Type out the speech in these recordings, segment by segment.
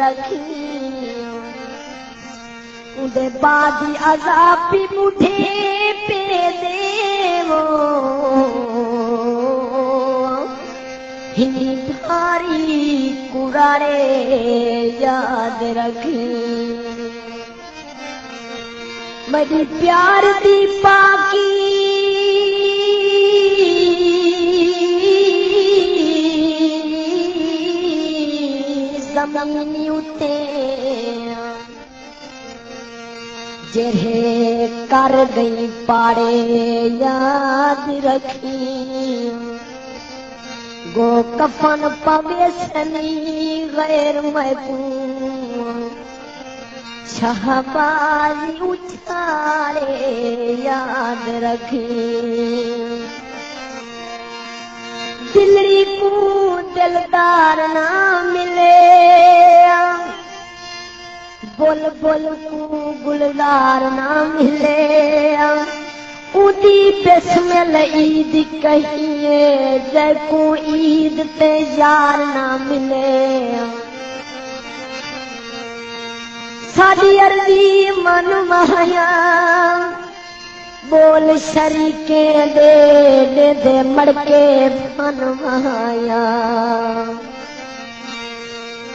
रखी उदे बाद अज़ाब भी मुझे पे देवो हिंदी भारी कुरारे याद रखी मेरी प्यार दी पाकी ज़मीनी उते जेरे कर गई पाड़े याद रखी गो कफन पवेसनी गैर महबूब शहबाजी उछाले याद रखी दिलड़ी को दिलदार ना मिले बोल बोल को गुलजार ना मिले उदी बिस्मिल ईद कहिए जैको ईद ते यार ना मिले साडी अर्जी मन माया बोल शरीके दे दे मड़के मन माया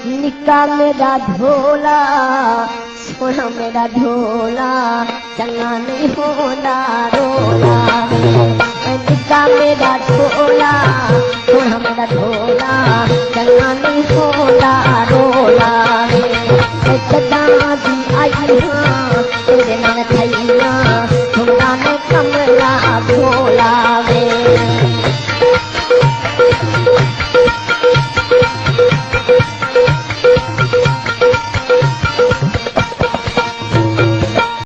निका मेरा ढोला सोना मेरा ढोला चंगा नहीं होना रोला निका मेरा ढोला सोना मेरा ढोला चंगा नहीं होना रोला